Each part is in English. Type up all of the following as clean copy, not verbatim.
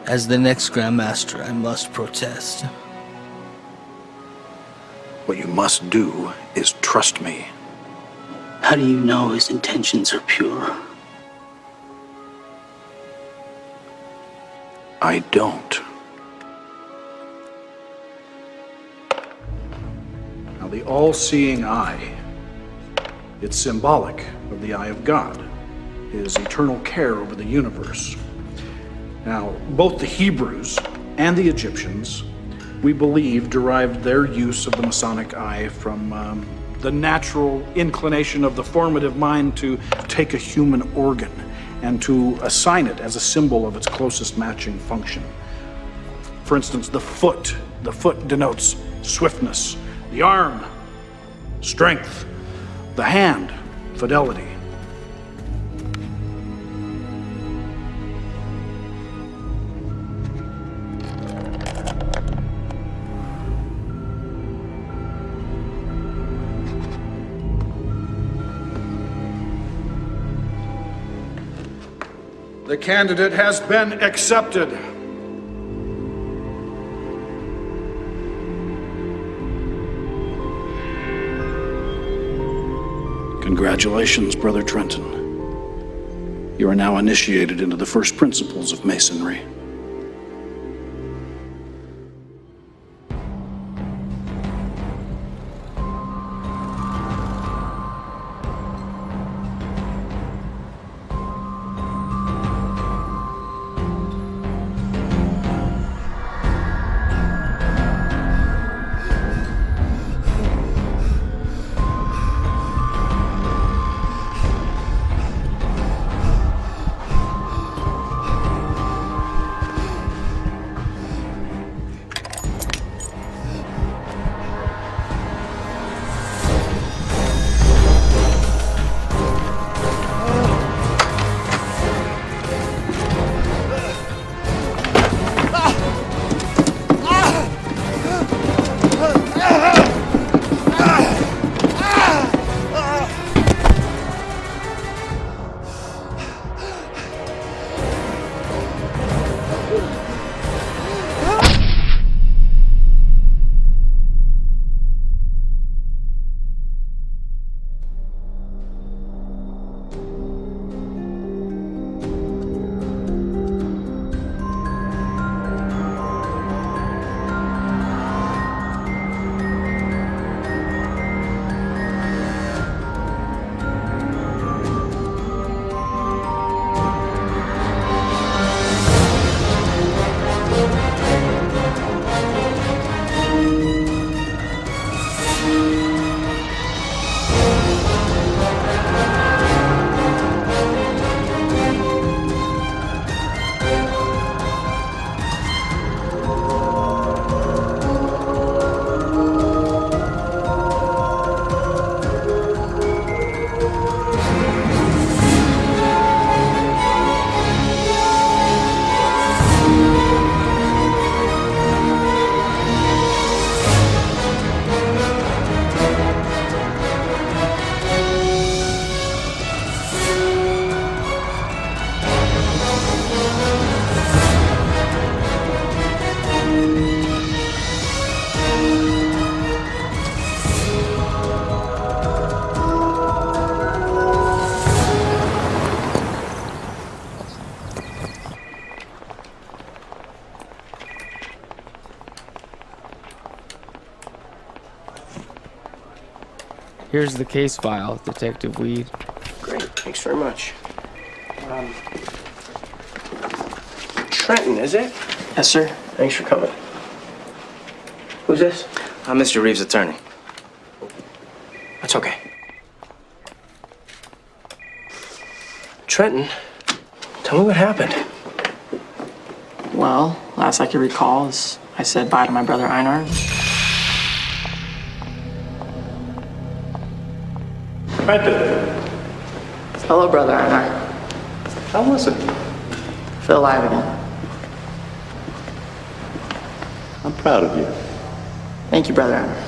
As the next Grand Master, I must protest. What you must do is trust me. How do you know his intentions are pure? I don't. Now, the all-seeing eye, it's symbolic of the eye of God, his eternal care over the universe. Now, both the Hebrews and the Egyptians, we believe, derived their use of the Masonic eye from the natural inclination of the formative mind to take a human organ and to assign it as a symbol of its closest matching function. For instance, the foot denotes swiftness, the arm, strength, the hand, fidelity. The candidate has been accepted. Congratulations, Brother Trenton. You are now initiated into the first principles of Masonry. Here's the case file, Detective Weed. Great, thanks very much. Trenton, is it? Yes, sir. Thanks for coming. Who's this? I'm Mr. Reeves' attorney. That's okay. Trenton, tell me what happened. Well, last I could recall is I said bye to my brother Einar. Trenton, Hello, brother Einar. how was it? Feel alive again. I'm proud of you. Thank you, brother Einar.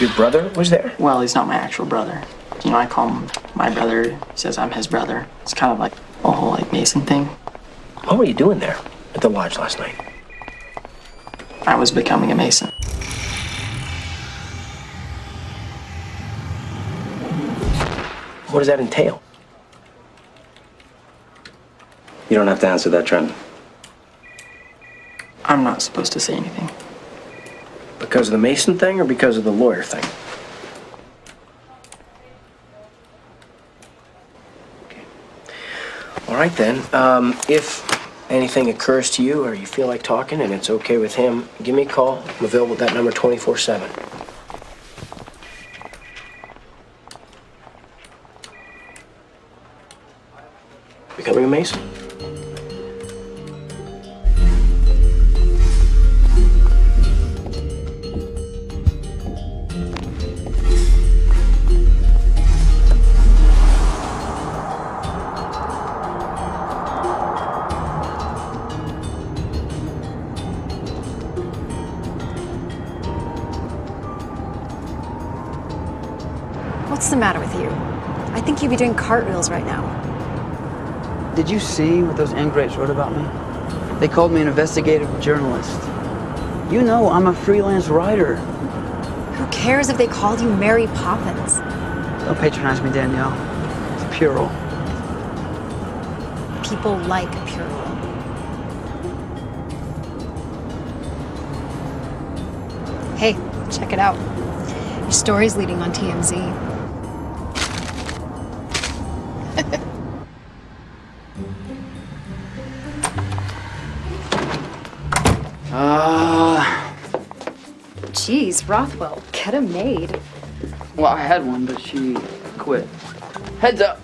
Your brother was there? Well, he's not my actual brother. You know, I call him my brother. He says I'm his brother. It's kind of like a whole like Mason thing. What were you doing there at the lodge last night? I was becoming a Mason. What does that entail? You don't have to answer that, Trent. I'm not supposed to say anything. Because of the Mason thing or because of the lawyer thing? Okay. All right then. If anything occurs to you or you feel like talking and it's okay with him, give me a call. I'm available at that number 24/7. Becoming a Mason? What's the matter with you? I think you'd be doing cartwheels right now. Did you see what those ingrates wrote about me? They called me an investigative journalist. You know I'm a freelance writer. Who cares if they called you Mary Poppins? Don't patronize me, Danielle. It's puerile. People like puerile. Hey, check it out. Your story's leading on TMZ. Jeez, Rothwell, get a maid. Well, I had one, but she quit. Heads up.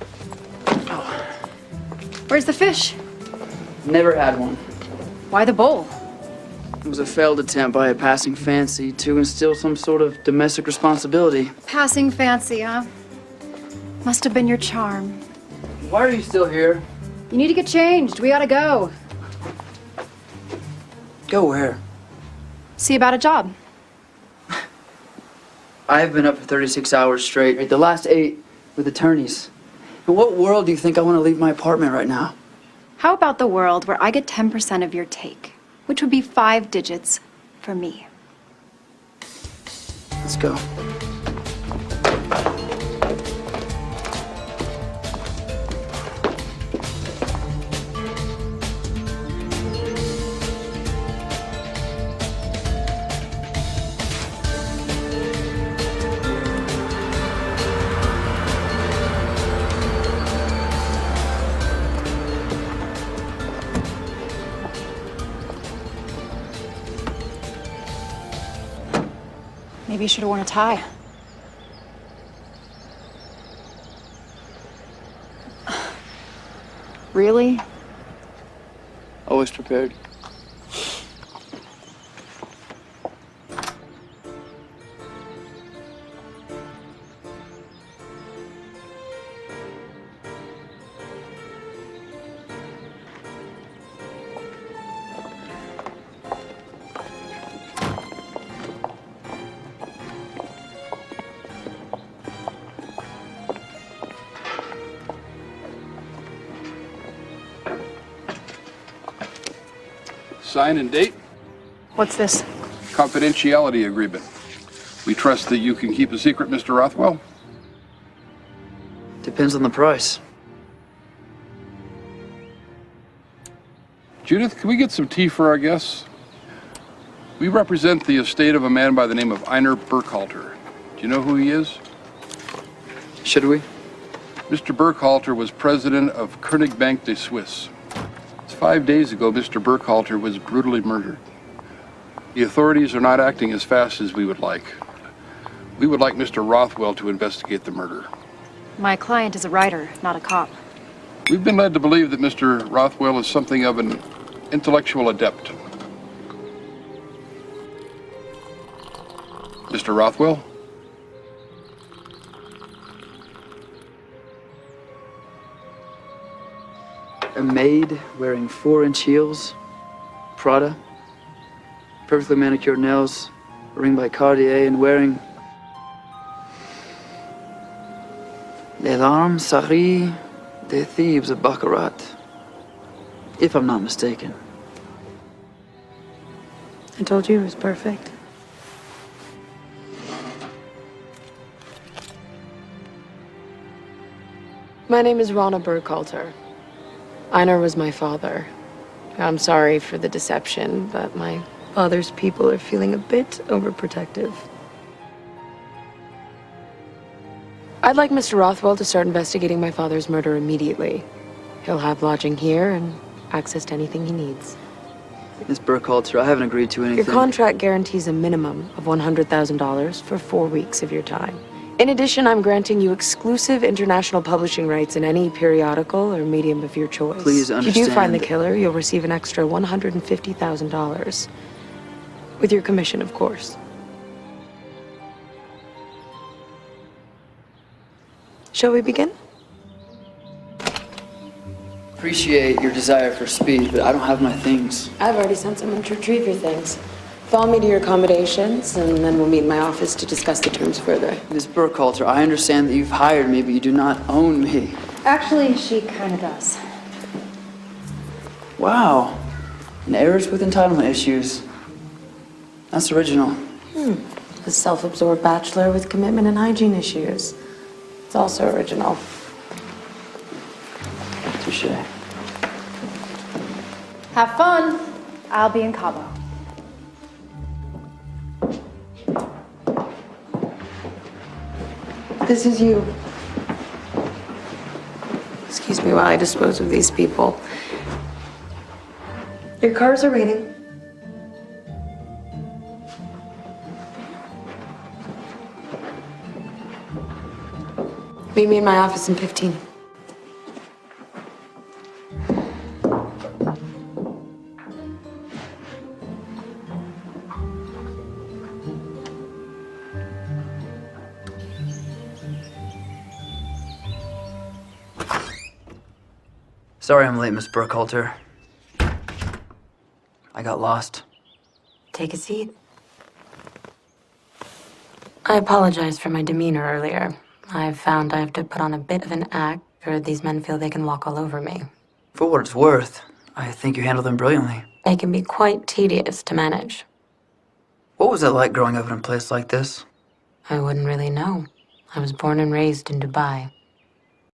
Where's the fish? Never had one. Why the bowl? It was a failed attempt by a passing fancy to instill some sort of domestic responsibility. Passing fancy, huh? Must have been your charm. Why are you still here? You need to get changed. We gotta go. Go where? See about a job. I've been up for 36 hours straight. The last 8 with attorneys. In what world do you think I want to leave my apartment right now? How about the world where I get 10% of your take, which would be 5 digits for me? Let's go. Maybe you should have worn a tie. Really? Always prepared. Sign and date. What's this? Confidentiality agreement. We trust that you can keep a secret, Mr. Rothwell? Depends on the price. Judith, can we get some tea for our guests? We represent the estate of a man by the name of Einar Burkhalter. Do you know who he is? Should we? Mr. Burkhalter was president of König Bank de Suisse. 5 days ago, Mr. Burkhalter was brutally murdered. The authorities are not acting as fast as we would like. We would like Mr. Rothwell to investigate the murder. My client is a writer, not a cop. We've been led to believe that Mr. Rothwell is something of an intellectual adept. Mr. Rothwell? A maid wearing 4-inch heels, Prada, perfectly manicured nails, a ring by Cartier, and wearing Les larmes sari des thieves of Baccarat. If I'm not mistaken. I told you it was perfect. My name is Rana Burkhalter. Einar was my father. I'm sorry for the deception, but my father's people are feeling a bit overprotective. I'd like Mr. Rothwell to start investigating my father's murder immediately. He'll have lodging here and access to anything he needs. Miss Burkhalter, I haven't agreed to anything. Your contract guarantees a minimum of $100,000 for 4 weeks of your time. In addition, I'm granting you exclusive international publishing rights in any periodical or medium of your choice. Please If you do find the understand- killer, you'll receive an extra $150,000. With your commission, of course. Shall we begin? Appreciate your desire for speed, but I don't have my things. I've already sent someone to retrieve your things. Follow me to your accommodations, and then we'll meet in my office to discuss the terms further. Miss Burkhalter, I understand that you've hired me, but you do not own me. Actually, she kind of does. Wow. An heiress with entitlement issues. That's original. A self-absorbed bachelor with commitment and hygiene issues. It's also original. Touche. Have fun. I'll be in Cabo. This is you. Excuse me while I dispose of these people. Your cars are waiting. Meet me in my office in 15. Sorry I'm late, Miss Burkhalter. I got lost. Take a seat. I apologize for my demeanor earlier. I've found I have to put on a bit of an act, or these men feel they can walk all over me. For what it's worth, I think you handled them brilliantly. They can be quite tedious to manage. What was it like growing up in a place like this? I wouldn't really know. I was born and raised in Dubai.